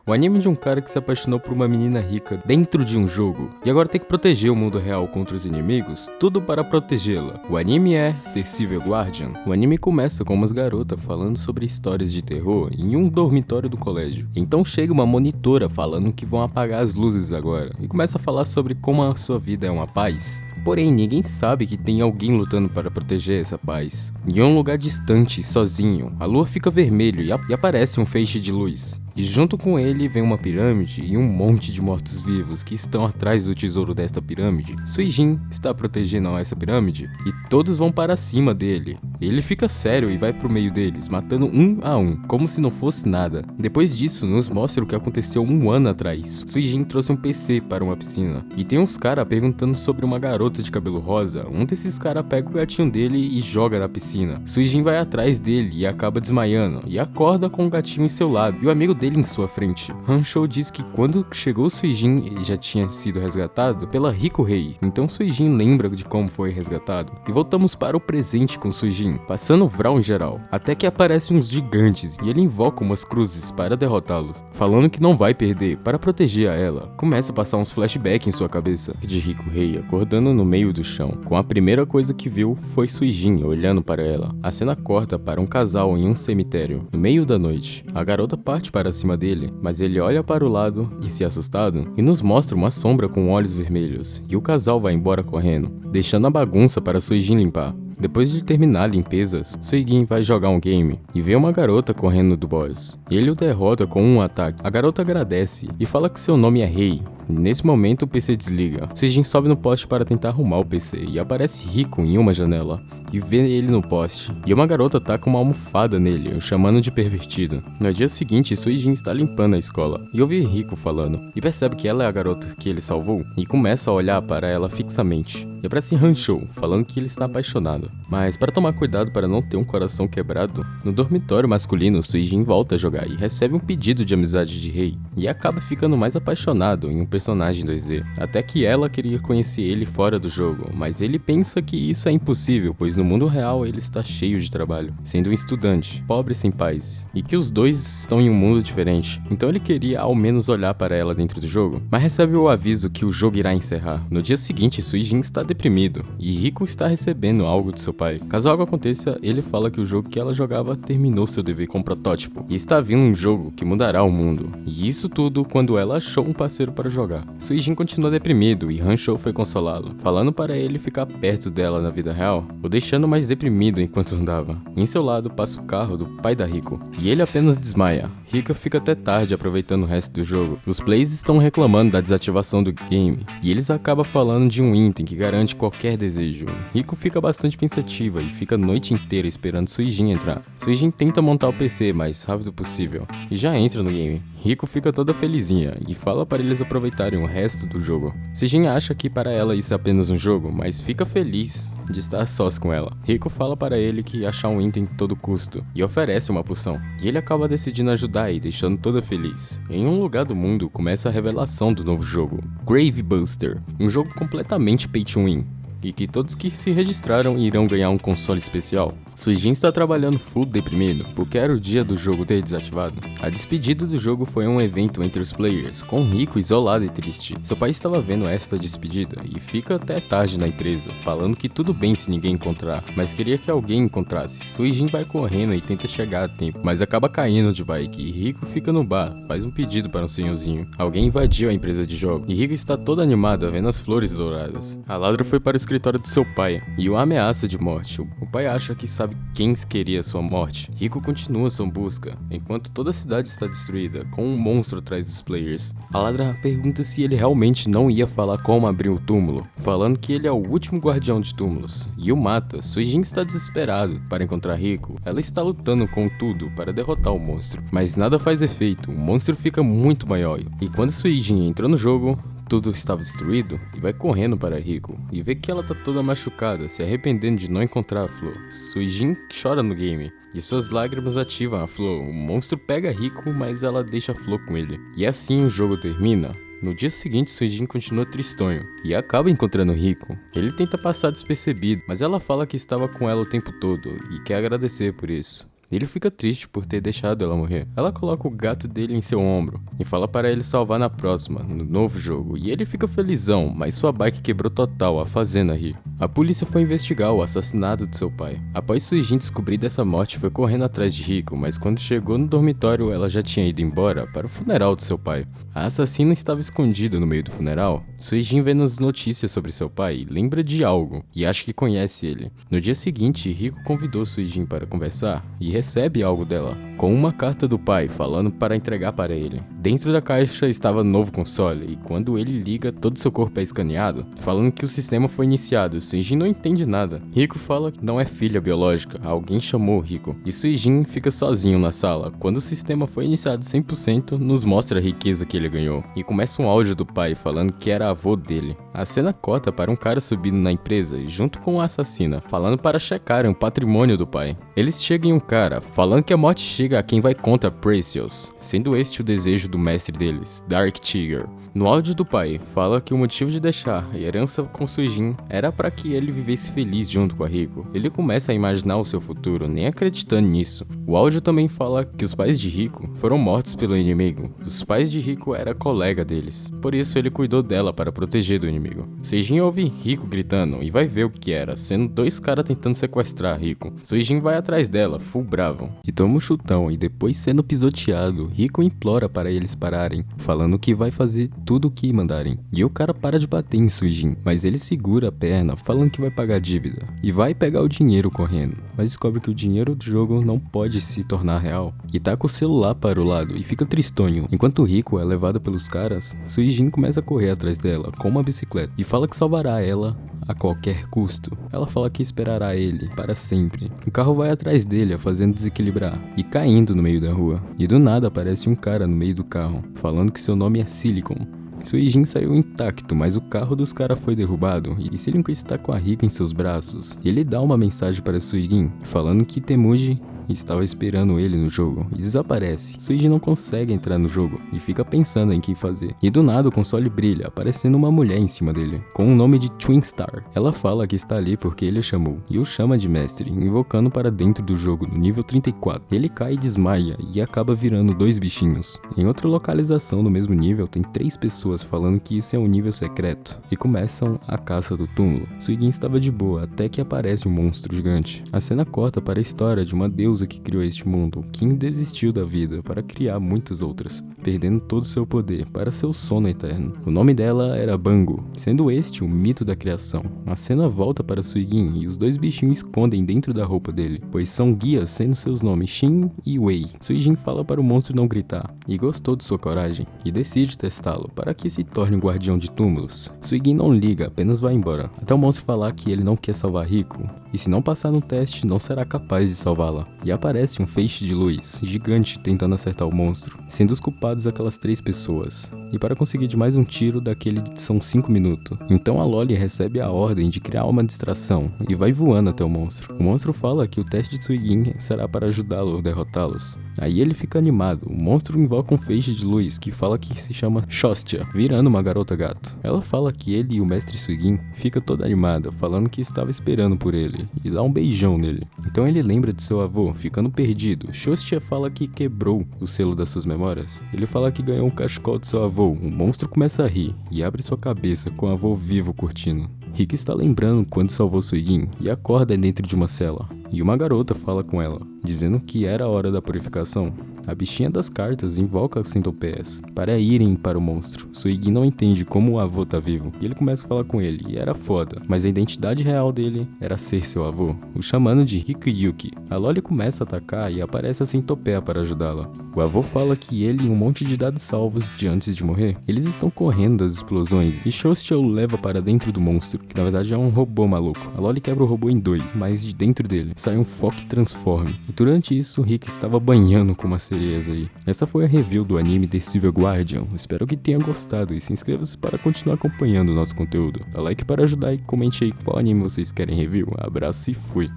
o anime de um cara que se apaixonou por uma menina rica dentro de um jogo e agora tem que proteger o mundo real contra os inimigos, tudo para protegê-la. O anime é The Civil Guardian. O anime começa com umas garotas falando sobre histórias de terror em um dormitório do colégio. Então chega uma monitora falando que vão apagar as luzes agora e começa a falar sobre como a sua vida é uma paz. Porém, ninguém sabe que tem alguém lutando para proteger essa paz. Em um lugar distante, sozinho, a lua fica vermelha e aparece um feixe de luz. E junto com ele vem uma pirâmide e um monte de mortos-vivos que estão atrás do tesouro desta pirâmide. Suijin está protegendo essa pirâmide e todos vão para cima dele. Ele fica sério e vai pro meio deles, matando um a um, como se não fosse nada. Depois disso, nos mostra o que aconteceu um ano atrás. Suijin trouxe um PC para uma piscina e tem uns caras perguntando sobre uma garota de cabelo rosa. Um desses caras pega o gatinho dele e joga na piscina. Suijin vai atrás dele e acaba desmaiando e acorda com o gatinho em seu lado e o amigo dele em sua frente. Hanshou diz que quando chegou Suijin ele já tinha sido resgatado pela Rico Rei. Então Suijin lembra de como foi resgatado. E voltamos para o presente com Suijin, passando o Vral em geral, até que aparecem uns gigantes e ele invoca umas cruzes para derrotá-los, falando que não vai perder para proteger a ela. Começa a passar uns flashbacks em sua cabeça de Rico Rei acordando no meio do chão. Com a primeira coisa que viu foi Suijin olhando para ela. A cena corta para um casal em um cemitério, no meio da noite. A garota parte para cima dele, mas ele olha para o lado e se assustado, e nos mostra uma sombra com olhos vermelhos, e o casal vai embora correndo, deixando a bagunça para Suijin limpar. Depois de terminar a limpeza, Suijin vai jogar um game e vê uma garota correndo do boss. Ele o derrota com um ataque. A garota agradece e fala que seu nome é Rei. Nesse momento o PC desliga. Suijin sobe no poste para tentar arrumar o PC e aparece Rico em uma janela e vê ele no poste. E uma garota taca uma almofada nele, o chamando de pervertido. No dia seguinte, Suijin está limpando a escola e ouve Rico falando e percebe que ela é a garota que ele salvou e começa a olhar para ela fixamente. E aparece Hanshou falando que ele está apaixonado. Mas para tomar cuidado para não ter um coração quebrado, no dormitório masculino Suijin volta a jogar e recebe um pedido de amizade de Rei e acaba ficando mais apaixonado em um personagem 2D. Até que ela queria conhecer ele fora do jogo, mas ele pensa que isso é impossível, pois no mundo real ele está cheio de trabalho, sendo um estudante, pobre sem pais, e que os dois estão em um mundo diferente. Então ele queria ao menos olhar para ela dentro do jogo, mas recebe o aviso que o jogo irá encerrar. No dia seguinte, Suijin está deprimido e Rico está recebendo algo de seu pai. Caso algo aconteça, ele fala que o jogo que ela jogava terminou seu dever com o protótipo e está vindo um jogo que mudará o mundo. E isso tudo quando ela achou um parceiro para jogar. Suijin continua deprimido e Hanshou foi consolá-lo, falando para ele ficar perto dela na vida real, o deixando mais deprimido enquanto andava. Em seu lado passa o carro do pai da Rico e ele apenas desmaia. Rico fica até tarde aproveitando o resto do jogo. Os players estão reclamando da desativação do game e eles acabam falando de um item que garante qualquer desejo. Rico fica bastante pensativa e fica a noite inteira esperando Suijin entrar. Suijin tenta montar o PC o mais rápido possível e já entra no game. Rico fica toda felizinha e fala para eles aproveitarem o resto do jogo. Suijin acha que para ela isso é apenas um jogo, mas fica feliz de estar sós com ela. Rico fala para ele que achar um item a todo custo e oferece uma poção, e ele acaba decidindo ajudar e deixando toda feliz. Em um lugar do mundo começa a revelação do novo jogo, Grave Buster, um jogo completamente pay to win, e que todos que se registraram irão ganhar um console especial. Suijin está trabalhando full deprimido, porque era o dia do jogo ter desativado. A despedida do jogo foi um evento entre os players, com Rico isolado e triste. Seu pai estava vendo esta despedida e fica até tarde na empresa, falando que tudo bem se ninguém encontrar, mas queria que alguém encontrasse. Suijin vai correndo e tenta chegar a tempo, mas acaba caindo de bike e Rico fica no bar, faz um pedido para um senhorzinho. Alguém invadiu a empresa de jogo e Rico está toda animada vendo as flores douradas. A ladra foi para o escritório do seu pai e o ameaça de morte. O pai acha que sabe quem queria sua morte. Rico continua sua busca, enquanto toda a cidade está destruída, com um monstro atrás dos players. A ladra pergunta se ele realmente não ia falar como abrir o túmulo, falando que ele é o último guardião de túmulos, e o mata. Suijin está desesperado para encontrar Rico. Ela está lutando com tudo para derrotar o monstro, mas nada faz efeito, o monstro fica muito maior, e quando Suijin entra no jogo, tudo estava destruído e vai correndo para Rico e vê que ela tá toda machucada, se arrependendo de não encontrar a flor. Suijin chora no game e suas lágrimas ativam a flor. O monstro pega Rico, mas ela deixa a flor com ele. E assim o jogo termina. No dia seguinte, Suijin continua tristonho e acaba encontrando Rico. Ele tenta passar despercebido, mas ela fala que estava com ela o tempo todo e quer agradecer por isso. Ele fica triste por ter deixado ela morrer. Ela coloca o gato dele em seu ombro e fala para ele salvar na próxima, no novo jogo. E ele fica felizão, mas sua bike quebrou total, a fazendo rir. A polícia foi investigar o assassinato de seu pai. Após Suijin descobrir dessa morte, foi correndo atrás de Rico, mas quando chegou no dormitório, ela já tinha ido embora para o funeral de seu pai. A assassina estava escondida no meio do funeral. Suijin vê nas notícias sobre seu pai, lembra de algo e acha que conhece ele. No dia seguinte, Rico convidou Suijin para conversar e recebe algo dela, com uma carta do pai falando para entregar para ele. Dentro da caixa estava novo console e quando ele liga, todo seu corpo é escaneado, falando que o sistema foi iniciado. Suijin não entende nada. Rico fala que não é filha biológica, alguém chamou Rico. E Suijin fica sozinho na sala. Quando o sistema foi iniciado 100%, nos mostra a riqueza que ele ganhou. E começa um áudio do pai falando que era avô dele. A cena corta para um cara subindo na empresa junto com a assassina, falando para checarem o patrimônio do pai. Eles chegam em um cara, falando que a morte chega a quem vai contra Precious, sendo este o desejo do mestre deles, Dark Tiger. No áudio do pai, fala que o motivo de deixar a herança com Suijin era para que ele vivesse feliz junto com a Rico. Ele começa a imaginar o seu futuro, nem acreditando nisso. O áudio também fala que os pais de Rico foram mortos pelo inimigo. Os pais de Rico eram colega deles, por isso ele cuidou dela para proteger do inimigo. Suijin ouve Rico gritando e vai ver o que era, sendo dois caras tentando sequestrar Rico. Suijin vai atrás dela, full bravo, e toma um chutão e depois sendo pisoteado, Rico implora para eles pararem, falando que vai fazer tudo o que mandarem. E o cara para de bater em Suijin, mas ele segura a perna, falando que vai pagar a dívida, e vai pegar o dinheiro correndo, mas descobre que o dinheiro do jogo não pode se tornar real, e tá com o celular para o lado e fica tristonho. Enquanto Rico é levado pelos caras, Suijin começa a correr atrás dela com uma bicicleta e fala que salvará ela a qualquer custo. Ela fala que esperará ele para sempre. O carro vai atrás dele, a fazendo desequilibrar e caindo no meio da rua. E do nada aparece um cara no meio do carro, falando que seu nome é Silicon. Suijin saiu intacto, mas o carro dos caras foi derrubado e Silicon está com a Rico em seus braços. Ele dá uma mensagem para Suijin, falando que Temuji estava esperando ele no jogo e desaparece. Suijin não consegue entrar no jogo e fica pensando em o que fazer. E do nada o console brilha, aparecendo uma mulher em cima dele, com o nome de Twin Star. Ela fala que está ali porque ele a chamou e o chama de mestre, invocando para dentro do jogo no nível 34. Ele cai e desmaia e acaba virando dois bichinhos. Em outra localização do mesmo nível tem 3 pessoas falando que isso é um nível secreto e começam a caça do túmulo. Suijin estava de boa até que aparece um monstro gigante. A cena corta para a história de uma deusa que criou este mundo, que desistiu da vida para criar muitas outras, perdendo todo o seu poder para seu sono eterno. O nome dela era Bango, sendo este o mito da criação. A cena volta para Suijin e os 2 bichinhos escondem dentro da roupa dele, pois são guias, sendo seus nomes Shin e Wei. Suijin fala para o monstro não gritar, e gostou de sua coragem, e decide testá-lo para que se torne um guardião de túmulos. Suijin não liga, apenas vai embora, até o monstro falar que ele não quer salvar Rico, e se não passar no teste, não será capaz de salvá-la. E aparece um feixe de luz gigante tentando acertar o monstro, sendo os culpados aquelas 3 pessoas. E para conseguir de mais um tiro daquele são 5 minutos. Então a Loli recebe a ordem de criar uma distração e vai voando até o monstro. O monstro fala que o teste de Suijin será para ajudá-lo a derrotá-los. Aí ele fica animado. O monstro invoca um feixe de luz que fala que se chama Shostia, virando uma garota gato. Ela fala que ele e o mestre Suijin fica toda animada, falando que estava esperando por ele, e dá um beijão nele. Então ele lembra de seu avô, ficando perdido. Shostia fala que quebrou o selo das suas memórias. Ele fala que ganhou um cachecol de seu avô. O monstro começa a rir e abre sua cabeça com o avô vivo curtindo. Rick está lembrando quando salvou Suijin e acorda dentro de uma cela. E uma garota fala com ela, dizendo que era a hora da purificação. A bichinha das cartas invoca centopeias para irem para o monstro. Suijin não entende como o avô tá vivo, e ele começa a falar com ele, e era foda, mas a identidade real dele era ser seu avô, o chamando de Rikuyuki. A Loli começa a atacar e aparece a centopeia para ajudá-la. O avô fala que ele e um monte de dados salvos de antes de morrer, eles estão correndo das explosões, e Shostia o leva para dentro do monstro, que na verdade é um robô maluco. A Loli quebra o robô em 2, mas de dentro dele sai um foco transforme, e durante isso Rick estava banhando com uma sereias aí. Essa foi a review do anime The Silver Guardian. Espero que tenha gostado e se inscreva-se para continuar acompanhando o nosso conteúdo. Dá like para ajudar e comente aí qual anime vocês querem review. Abraço e fui!